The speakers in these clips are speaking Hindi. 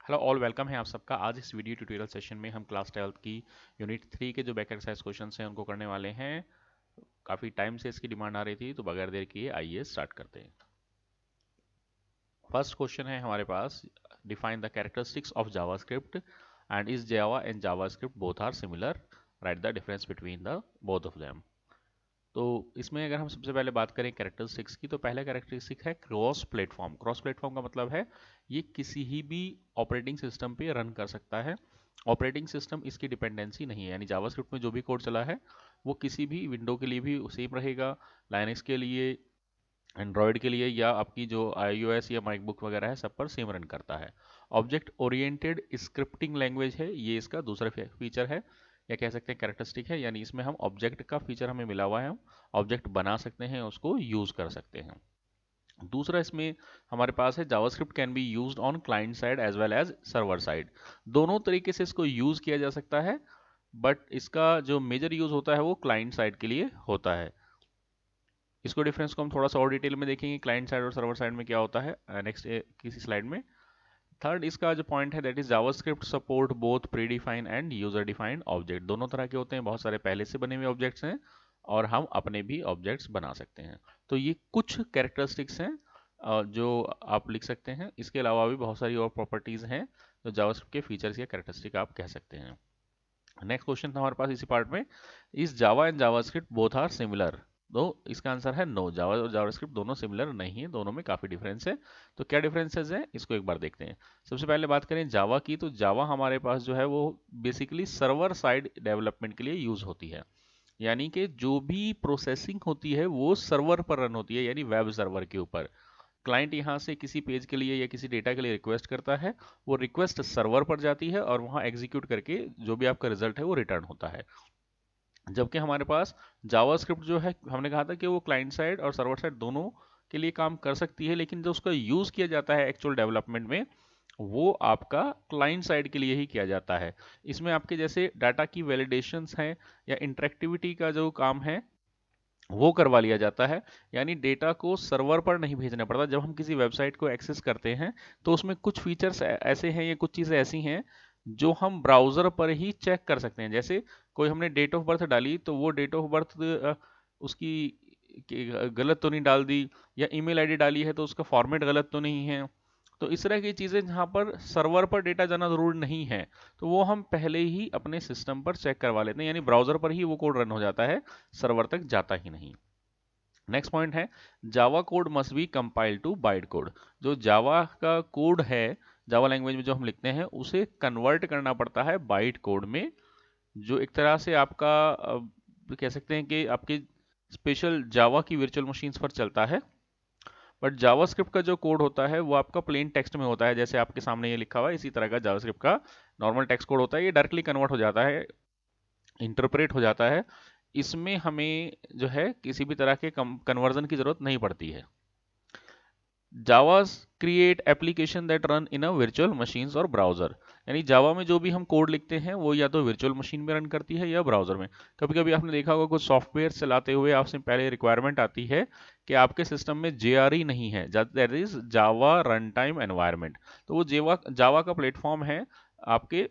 हेलो ऑल, वेलकम है आप सबका। आज इस वीडियो ट्यूटोरियल सेशन में हम क्लास 12 की यूनिट 3 के जो बैक एक्सरसाइज क्वेश्चंस हैं उनको करने वाले हैं। काफ़ी टाइम से इसकी डिमांड आ रही थी, तो बगैर देर किए आइए स्टार्ट करते हैं। फर्स्ट क्वेश्चन है हमारे पास, define the characteristics of JavaScript and is Java and JavaScript both are similar, write the difference between the both of them. तो इसमें अगर हम सबसे पहले बात करें कैरेक्टरिस्टिक्स की, तो पहला कैरेक्टरिस्टिक है क्रॉस प्लेटफॉर्म। क्रॉस प्लेटफॉर्म का मतलब है ये किसी ही भी ऑपरेटिंग सिस्टम पे रन कर सकता है। ऑपरेटिंग सिस्टम इसकी डिपेंडेंसी नहीं है, यानी जावास्क्रिप्ट में जो भी कोड चला है वो किसी भी विंडो के लिए भी सेम रहेगा, लाइनक्स के लिए, एंड्रॉयड के लिए, या आपकी जो iOS या मैकबुक वगैरह है सब पर सेम रन करता है। ऑब्जेक्ट ओरिएंटेड स्क्रिप्टिंग लैंग्वेज है, ये इसका दूसरा फीचर है, या कह सकते हैं कैरेक्टरिस्टिक है, यानी इसमें हम ऑब्जेक्ट का फीचर हमें मिला हुआ है, हम ऑब्जेक्ट बना सकते हैं, उसको यूज कर सकते हैं। दूसरा इसमें हमारे पास है JavaScript can be used on client side as well as server side. दोनों तरीके से इसको यूज किया जा सकता है, बट इसका जो मेजर यूज होता है वो क्लाइंट साइड के लिए होता है। इसको डिफरेंस को हम थोड़ा सा और डिटेल में देखेंगे, क्लाइंट साइड और सर्वर साइड में क्या होता है नेक्स्ट किसी स्लाइड में। थर्ड इसका जो पॉइंट है that is JavaScript support both pre defined and user defined object. दोनों तरह के होते हैं, बहुत सारे पहले से बने हुए ऑब्जेक्ट्स हैं और हम अपने भी ऑब्जेक्ट्स बना सकते हैं। तो ये कुछ कैरेक्टरिस्टिक्स हैं जो आप लिख सकते हैं। इसके अलावा भी बहुत सारी और प्रॉपर्टीज हैं जो जावास्क्रिप्ट के फीचर्स या कैरेक्टरिस्टिक आप कह सकते हैं। नेक्स्ट क्वेश्चन था हमारे पास इसी पार्ट में, is Java and JavaScript both are similar. तो इसका आंसर है नो, जावा और जावास्क्रिप्ट दोनों सिमिलर नहीं है, दोनों में काफ़ी डिफरेंस है। तो क्या डिफरेंसेस हैं इसको एक बार देखते हैं। सबसे पहले बात करें जावा की, तो जावा हमारे पास जो है वो बेसिकली सर्वर साइड डेवलपमेंट के लिए यूज़ होती है, यानी कि जो भी प्रोसेसिंग होती है वो सर्वर पर रन होती है, यानी वेब सर्वर के ऊपर। क्लाइंट यहाँ से किसी पेज के लिए या किसी डेटा के लिए रिक्वेस्ट करता है, वो रिक्वेस्ट सर्वर पर जाती है और वहाँ एग्जीक्यूट करके जो भी आपका रिजल्ट है वो रिटर्न होता है। जबकि हमारे पास जावास्क्रिप्ट जो है, हमने कहा था कि वो क्लाइंट साइड और सर्वर साइड दोनों के लिए काम कर सकती है, लेकिन जो उसका यूज़ किया जाता है एक्चुअल डेवलपमेंट में वो आपका क्लाइंट साइड के लिए ही किया जाता है। इसमें आपके जैसे डाटा की वैलिडेशंस हैं या इंटरेक्टिविटी का जो काम है वो करवा लिया जाता है, यानी डेटा को सर्वर पर नहीं भेजना पड़ता। जब हम किसी वेबसाइट को एक्सेस करते हैं तो उसमें कुछ फीचर्स ऐसे हैं या कुछ चीज़ें ऐसी हैं जो हम ब्राउज़र पर ही चेक कर सकते हैं। जैसे कोई हमने डेट ऑफ बर्थ डाली तो वो डेट ऑफ बर्थ उसकी गलत तो नहीं डाल दी, या ईमेल आईडी डाली है तो उसका फॉर्मेट गलत तो नहीं है। तो इस तरह की चीज़ें जहाँ पर सर्वर पर डेटा जाना ज़रूरी नहीं है, तो वो हम पहले ही अपने सिस्टम पर चेक करवा लेते हैं, यानी ब्राउज़र पर ही वो कोड रन हो जाता है, सर्वर तक जाता ही नहीं। नेक्स्ट पॉइंट है Java code must be compile to byte code. जो जावा का कोड है, जावा लैंग्वेज में जो हम लिखते हैं उसे कन्वर्ट करना पड़ता है बाइट कोड में, जो एक तरह से आपका कह सकते हैं कि आपके स्पेशल जावा की वर्चुअल मशीन्स पर चलता है। बट जावास्क्रिप्ट का जो कोड होता है वो आपका प्लेन टेक्स्ट में होता है, जैसे आपके सामने ये लिखा हुआ है इसी तरह का जावास्क्रिप्ट का नॉर्मल टेक्स्ट कोड होता है। ये डायरेक्टली कन्वर्ट हो जाता है, इंटरप्रेट हो जाता है। इसमें हमें जो है किसी भी तरह के कन्वर्जन की जरूरत नहीं पड़ती है। Java's create application that run in a virtual machines और ब्राउजर, यानी जावा में जो भी हम कोड लिखते हैं वो या तो वर्चुअल मशीन में रन करती है या ब्राउजर में। कभी कभी आपने देखा होगा कुछ सॉफ्टवेयर चलाते हुए आपसे पहले रिक्वायरमेंट आती है कि आपके सिस्टम में JRE नहीं है, that is Java run time environment. तो वो जावा जावा का प्लेटफॉर्म है आपके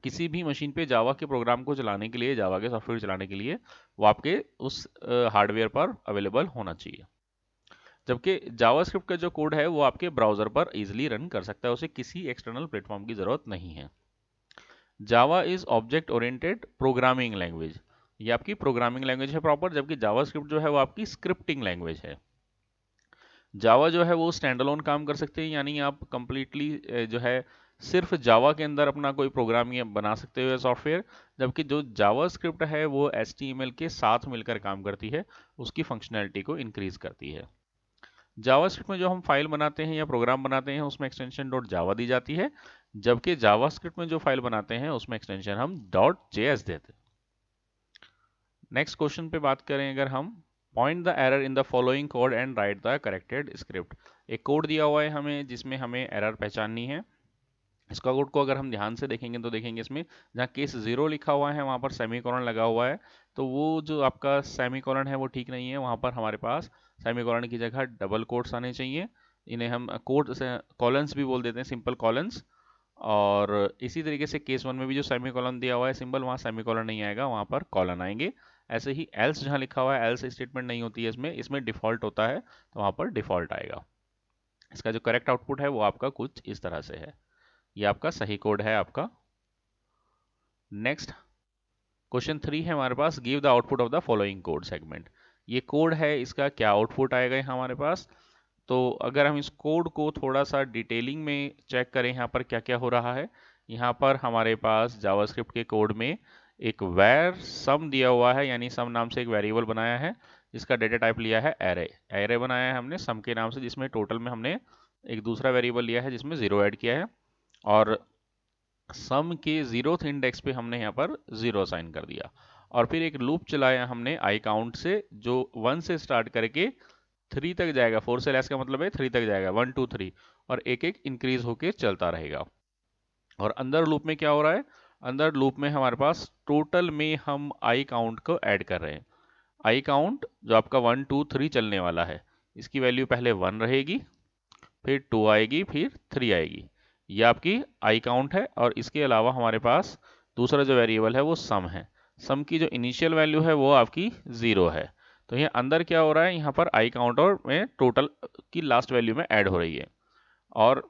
किसी भी मशीन पे जावा के प्रोग्राम को चलाने के लिए, जावा के सॉफ्टवेयर चलाने के लिए वो आपके उस हार्डवेयर पर अवेलेबल होना चाहिए। जबकि जावास्क्रिप्ट का जो कोड है वो आपके ब्राउजर पर इजीली रन कर सकता है, उसे किसी एक्सटर्नल प्लेटफॉर्म की जरूरत नहीं है। Java is object oriented programming language, ये आपकी प्रोग्रामिंग लैंग्वेज है प्रॉपर, जबकि जावास्क्रिप्ट जो है वो आपकी स्क्रिप्टिंग लैंग्वेज है। जावा जो है वो स्टैंड अलोन काम कर सकते हैं, यानी आप कंप्लीटली जो है सिर्फ जावा के अंदर अपना कोई प्रोग्राम या बना सकते हो सॉफ्टवेयर। जबकि जो जावा स्क्रिप्ट है वो HTML के साथ मिलकर काम करती है, उसकी फंक्शनैलिटी को इंक्रीज करती है। जावास्क्रिप्ट में जो हम फाइल बनाते हैं या प्रोग्राम बनाते हैं उसमें एक्सटेंशन डॉट जावा दी जाती है, जबकि जावास्क्रिप्ट में जो फाइल बनाते हैं उसमें एक्सटेंशन हम डॉट JS देते हैं। नेक्स्ट क्वेश्चन पे बात करें अगर हम, point the error in the following code and right the corrected script. एक कोड दिया हुआ है हमें जिसमें हमें एरर पहचाननी है। इसका कोड को अगर हम ध्यान से देखेंगे तो देखेंगे इसमें जहाँ केस 0 लिखा हुआ है वहाँ पर सेमीकोलन लगा हुआ है, तो वो जो आपका सेमीकोलन है वो ठीक नहीं है। वहाँ पर हमारे पास सेमीकोलन की जगह डबल कोट्स आने चाहिए, इन्हें हम कोट कॉलन्स भी बोल देते हैं, सिंपल कॉलन्स। और इसी तरीके से केस 1 में भी जो सेमीकोलन दिया हुआ है सिंबल, वहाँ सेमीकोलन नहीं आएगा, वहाँ पर कॉलन आएंगे। ऐसे ही एल्स जहाँ लिखा हुआ है, एल्स स्टेटमेंट नहीं होती है इसमें, इसमें डिफॉल्ट होता है, तो वहाँ पर डिफॉल्ट आएगा। इसका जो करेक्ट आउटपुट है वो आपका कुछ इस तरह से है। ये आपका सही कोड है आपका। नेक्स्ट क्वेश्चन 3 है हमारे पास, give the output of the following code segment. ये कोड है, इसका क्या आउटपुट आएगा यहाँ हमारे पास। तो अगर हम इस कोड को थोड़ा सा डिटेलिंग में चेक करें, यहाँ पर क्या क्या हो रहा है। यहाँ पर हमारे पास जावास्क्रिप्ट के कोड में एक वैर सम दिया हुआ है, यानी सम नाम से एक वेरिएबल बनाया है जिसका डेटा टाइप लिया है एरे। एरे बनाया है हमने सम के नाम से, जिसमें टोटल में हमने एक दूसरा वेरिएबल लिया है जिसमें 0 ऐड किया है, और सम के 0th इंडेक्स पे हमने यहाँ पर 0 असाइन कर दिया। और फिर एक लूप चलाया हमने आई काउंट से, जो 1 से स्टार्ट करके 3 तक जाएगा। 4 से लेस का मतलब है 3 तक जाएगा, 1 2 3, और एक एक इंक्रीज होके चलता रहेगा। और अंदर लूप में क्या हो रहा है, अंदर लूप में हमारे पास टोटल में हम आई काउंट को ऐड कर रहे हैं। आई काउंट जो आपका 1 2 3 चलने वाला है, इसकी वैल्यू पहले 1 रहेगी, फिर 2 आएगी, फिर 3 आएगी। ये आपकी आई काउंट है। और इसके अलावा हमारे पास दूसरा जो वेरिएबल है वो सम है। सम की जो इनिशियल वैल्यू है वो आपकी 0 है। तो ये अंदर क्या हो रहा है, यहाँ पर आई काउंट और में टोटल की लास्ट वैल्यू में ऐड हो रही है, और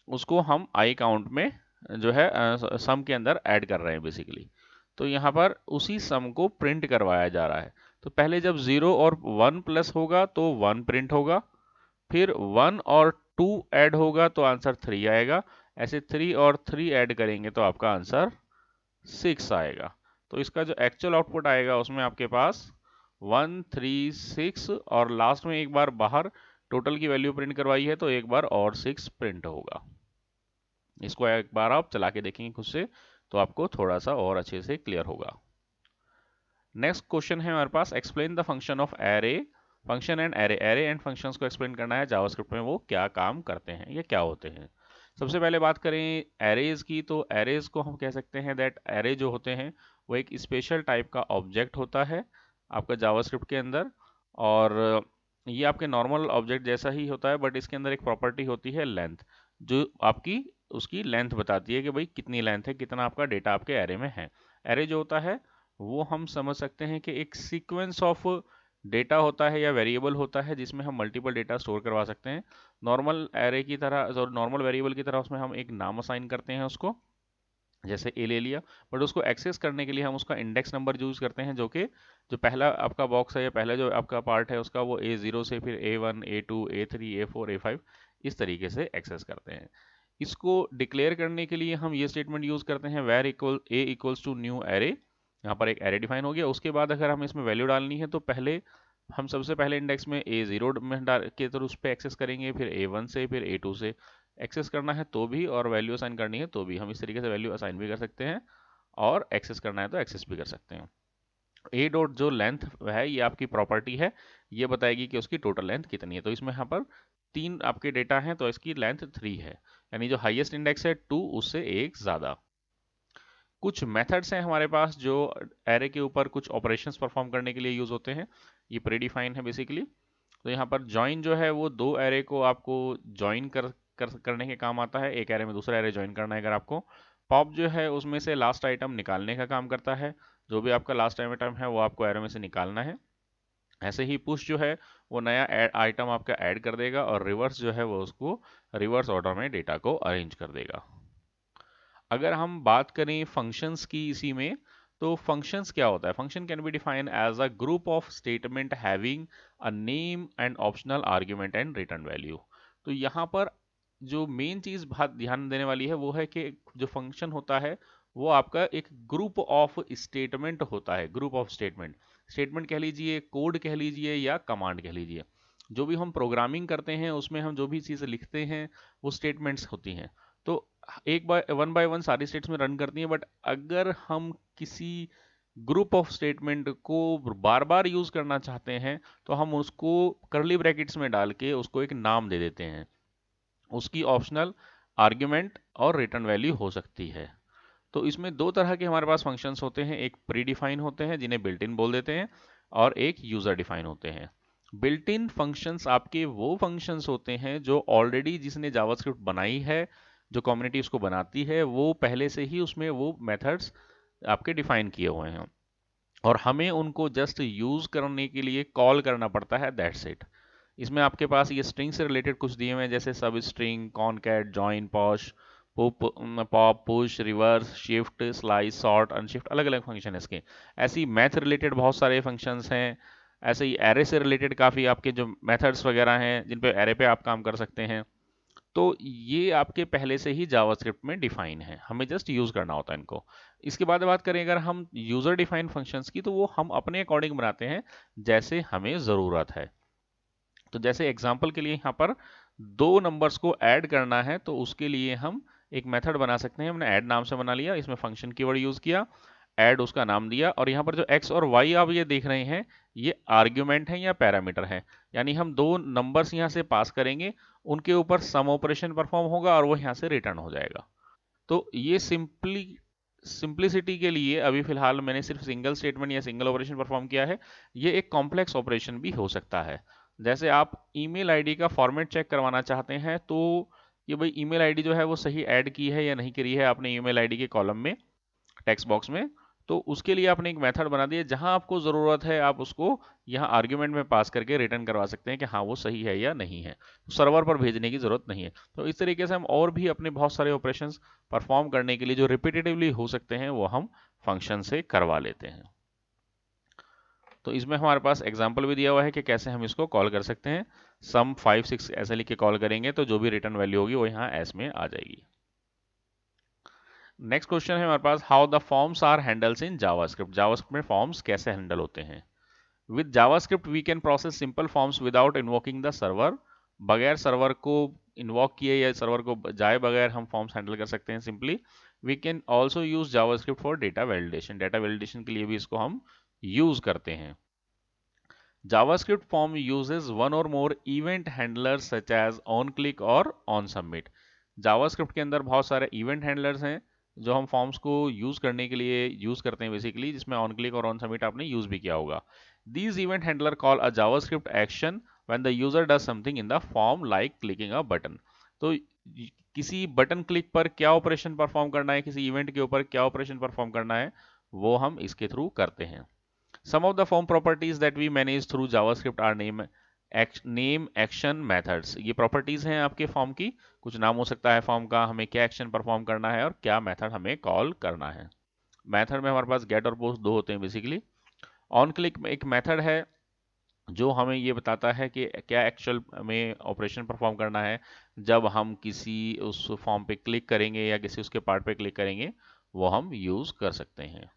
उसको हम आई काउंट में जो है सम के अंदर ऐड कर रहे हैं बेसिकली। तो यहाँ पर उसी सम को प्रिंट करवाया जा रहा है। तो पहले जब 0 और 1 प्लस होगा तो 1 प्रिंट होगा, फिर 1 और 2 ऐड होगा तो आंसर 3 आएगा। ऐसे 3 और 3 ऐड करेंगे तो आपका आंसर 6 आएगा। तो इसका जो एक्चुअल आउटपुट आएगा उसमें आपके पास 1 3 6, और लास्ट में एक बार बाहर टोटल की वैल्यू प्रिंट करवाई है तो एक बार और 6 प्रिंट होगा। इसको एक बार आप चला के देखेंगे खुद से तो आपको थोड़ा सा और अच्छे से क्लियर होगा। नेक्स्ट क्वेश्चन है हमारे पास, explain the function of array function and array. Array and functions को एक्सप्लेन करना है जावास्क्रिप्ट में, वो क्या काम करते हैं या क्या होते हैं। सबसे पहले बात करें एरेज की, तो एरेज को हम कह सकते हैं दैट एरे जो होते हैं वो एक स्पेशल टाइप का ऑब्जेक्ट होता है आपका जावास्क्रिप्ट के अंदर। और ये आपके नॉर्मल ऑब्जेक्ट जैसा ही होता है, बट इसके अंदर एक प्रॉपर्टी होती है लेंथ, जो आपकी उसकी लेंथ बताती है कि भाई कितनी लेंथ है, कितना आपका डेटा आपके एरे में है। एरे जो होता है वो हम समझ सकते हैं कि एक सीक्वेंस ऑफ डेटा होता है या वेरिएबल होता है जिसमें हम मल्टीपल डेटा स्टोर करवा सकते हैं। नॉर्मल एरे की तरह और नॉर्मल वेरिएबल की तरह उसमें हम एक नाम असाइन करते हैं उसको, जैसे ए ले लिया, बट उसको एक्सेस करने के लिए हम उसका इंडेक्स नंबर यूज करते हैं, जो कि जो पहला आपका बॉक्स है या पहला जो आपका पार्ट है उसका वो A0 से फिर A1 A2 A3 A4 A5 इस तरीके से एक्सेस करते हैं। इसको डिक्लेयर करने के लिए हम ये स्टेटमेंट यूज करते हैं, var equal a equals to new array. यहाँ पर एक एरे डिफाइन हो गया। उसके बाद अगर हम इसमें वैल्यू डालनी है तो पहले हम सबसे पहले इंडेक्स में A0 में डाल के तो उस पर एक्सेस करेंगे, फिर A1 से फिर A2 से एक्सेस करना है तो भी, और वैल्यू असाइन करनी है तो भी हम इस तरीके से वैल्यू असाइन भी कर सकते हैं, और एक्सेस करना है तो एक्सेस भी कर सकते हैं। ए डॉट जो लेंथ है ये आपकी प्रॉपर्टी है, ये बताएगी कि उसकी टोटल लेंथ कितनी है। तो इसमें यहाँ पर 3 आपके डेटा हैं तो इसकी लेंथ 3 है, यानी जो हाईएस्ट इंडेक्स है 2 उससे एक ज़्यादा। कुछ मेथड्स हैं हमारे पास जो एरे के ऊपर कुछ ऑपरेशंस परफॉर्म करने के लिए यूज होते हैं, ये प्रीडिफाइन है बेसिकली। तो यहाँ पर ज्वाइन जो है वो दो एरे को आपको ज्वाइन करने के काम आता है, एक एरे में दूसरा एरे ज्वाइन करना है अगर आपको। पॉप जो है उसमें से लास्ट आइटम निकालने का काम करता है, जो भी आपका लास्ट आइटम है वो आपको एरे में से निकालना है। ऐसे ही पुश जो है वो नया आइटम आपका ऐड कर देगा, और रिवर्स जो है वो उसको रिवर्स ऑर्डर में डेटा को अरेंज कर देगा। अगर हम बात करें फंक्शंस की इसी में, तो फंक्शंस क्या होता है, function can be defined as a group of statement having a name and optional argument and return value. तो यहाँ पर जो मेन चीज बात ध्यान देने वाली है वो है कि जो फंक्शन होता है वो आपका एक ग्रुप ऑफ स्टेटमेंट होता है। ग्रुप ऑफ स्टेटमेंट, स्टेटमेंट कह लीजिए, कोड कह लीजिए, या कमांड कह लीजिए। जो भी हम प्रोग्रामिंग करते हैं उसमें हम जो भी चीज़ें लिखते हैं वो स्टेटमेंट्स होती हैं। तो एक बाय वन सारी स्टेट्स में रन करती हैं, बट अगर हम किसी ग्रुप ऑफ स्टेटमेंट को बार बार यूज करना चाहते हैं तो हम उसको करली ब्रैकेट्स में डाल के उसको एक नाम दे देते हैं। उसकी ऑप्शनल आर्ग्यूमेंट और रिटर्न वैल्यू हो सकती है। तो इसमें दो तरह के हमारे पास फंक्शंस होते हैं, एक प्री डिफाइन होते हैं जिन्हें बिल्ट इन बोल देते हैं, और एक यूजर डिफाइन होते हैं। बिल्ट इन फंक्शंस आपके वो फंक्शंस होते हैं जो ऑलरेडी जिसने जावास्क्रिप्ट बनाई है जो कम्युनिटी उसको बनाती है वो पहले से ही उसमें वो मेथड्स आपके डिफाइन किए हुए हैं और हमें उनको जस्ट यूज करने के लिए कॉल करना पड़ता है, दैट्स इट। इसमें आपके पास ये स्ट्रिंग से रिलेटेड कुछ दिए हुए हैं जैसे सब string, concat, join, posh, pop, push, reverse, shift, slice, sort, unshift, अलग अलग फंक्शन है इसके। ऐसे ही मैथ रिलेटेड बहुत सारे फंक्शंस हैं। ऐसे ही एरे से रिलेटेड काफ़ी आपके जो मेथड्स वगैरह हैं जिन पे एरे पे आप काम कर सकते हैं। तो ये आपके पहले से ही जावास्क्रिप्ट में डिफाइन है, हमें जस्ट यूज करना होता है इनको। इसके बाद बात करें अगर हम यूजर डिफाइन फंक्शंस की, तो वो हम अपने अकॉर्डिंग बनाते हैं जैसे हमें ज़रूरत है। तो जैसे एग्जांपल के लिए यहाँ पर दो नंबर्स को ऐड करना है तो उसके लिए हम एक मेथड बना सकते हैं। हमने ऐड नाम से बना लिया, इसमें फंक्शन कीवर्ड यूज किया, ऐड उसका नाम दिया, और यहाँ पर जो x और y आप ये देख रहे हैं ये आर्ग्यूमेंट है या पैरामीटर है, यानी हम दो नंबर्स यहाँ से पास करेंगे, उनके ऊपर सम ऑपरेशन परफॉर्म होगा और वो यहाँ से रिटर्न हो जाएगा। तो ये सिंप्लिसिटी के लिए अभी फिलहाल मैंने सिर्फ सिंगल स्टेटमेंट या सिंगल ऑपरेशन परफॉर्म किया है। ये एक कॉम्प्लेक्स ऑपरेशन भी हो सकता है। जैसे आप ईमेल आईडी का फॉर्मेट चेक करवाना चाहते हैं तो ये भाई ईमेल आईडी जो है वो सही ऐड की है या नहीं करी है आपने ईमेल आईडी के कॉलम में, टेक्स्ट बॉक्स में, तो उसके लिए आपने एक मेथड बना दिया, जहां आपको ज़रूरत है आप उसको यहाँ आर्ग्यूमेंट में पास करके रिटर्न करवा सकते हैं कि हाँ वो सही है या नहीं है, तो सर्वर पर भेजने की ज़रूरत नहीं है। तो इस तरीके से हम और भी अपने बहुत सारे ऑपरेशंस परफॉर्म करने के लिए जो रिपीटेटिवली हो सकते हैं वो हम फंक्शन से करवा लेते हैं। तो इसमें हमारे पास एग्जाम्पल भी दिया हुआ है कि कैसे हम इसको कॉल कर सकते हैं। सम 5 6 ऐसे लिख के कॉल करेंगे तो जो भी रिटर्न वैल्यू होगी वो यहाँ एस में आ जाएगी। नेक्स्ट क्वेश्चन है हमारे पास, how the forms are handles in JavaScript. JavaScript में फॉर्म्स कैसे हैंडल होते हैं। With JavaScript we can process simple forms without invoking the server. बगैर सर्वर को इन्वॉक किए या सर्वर को जाए बगैर हम फॉर्म्स हैंडल कर सकते हैं simply. We can also use JavaScript for data validation. Data validation के लिए भी इसको हम यूज करते हैं। JavaScript form uses one or more event handlers such as onClick और onSubmit। JavaScript के अंदर बहुत सारे event handlers हैं जो हम फॉर्म्स को यूज करने के लिए यूज करते हैं बेसिकली, जिसमें onClick और onSubmit आपने यूज भी किया होगा। These event handler call a JavaScript action when the user does something in the form like clicking a button। तो किसी बटन क्लिक पर क्या ऑपरेशन परफॉर्म करना है, किसी इवेंट के ऊपर क्या ऑपरेशन परफॉर्म करना है, वो हम इसके थ्रू करते हैं। Some of the form properties that we manage through JavaScript are name, action, methods। ये प्रॉपर्टीज हैं आपके फॉर्म की, कुछ नाम हो सकता है फॉर्म का, हमें क्या एक्शन परफॉर्म करना है और क्या मेथड हमें कॉल करना है। मेथड में हमारे पास गेट और पोस्ट दो होते हैं बेसिकली। ऑन क्लिक में एक मेथड है जो हमें ये बताता है कि क्या एक्चुअल में ऑपरेशन परफॉर्म करना है जब हम किसी उस फॉर्म पे क्लिक करेंगे या किसी उसके पार्ट पे क्लिक करेंगे, वो हम यूज कर सकते हैं।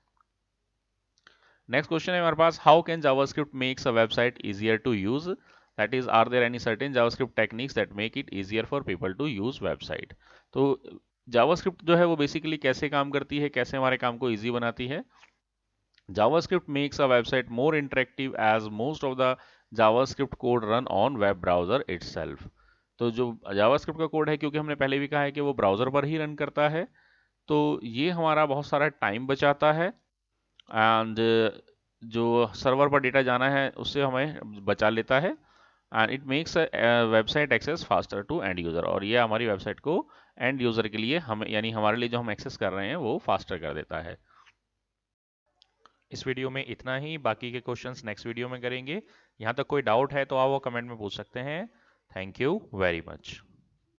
नेक्स्ट क्वेश्चन है हमारे पास, how can JavaScript makes a website easier to use. That is, are there any certain JavaScript techniques that make it easier for people to use website. तो जावास्क्रिप्ट जो है वो बेसिकली कैसे काम करती है, कैसे हमारे काम को इजी बनाती है। JavaScript makes a website more interactive as most of the JavaScript code run on web browser itself। तो जो JavaScript का कोड है, क्योंकि हमने पहले भी कहा है कि वो ब्राउजर पर ही रन करता है, तो ये हमारा बहुत सारा टाइम बचाता है एंड जो सर्वर पर डेटा जाना है उससे हमें बचा लेता है। And it makes website access faster to end user, और ये हमारी वेबसाइट को एंड यूज़र के लिए हमें, यानी हमारे लिए जो हम एक्सेस कर रहे हैं वो फास्टर कर देता है। इस वीडियो में इतना ही, बाकी के क्वेश्चंस नेक्स्ट वीडियो में करेंगे। यहाँ तक कोई डाउट है तो आप वो कमेंट में पूछ सकते हैं। Thank you very much.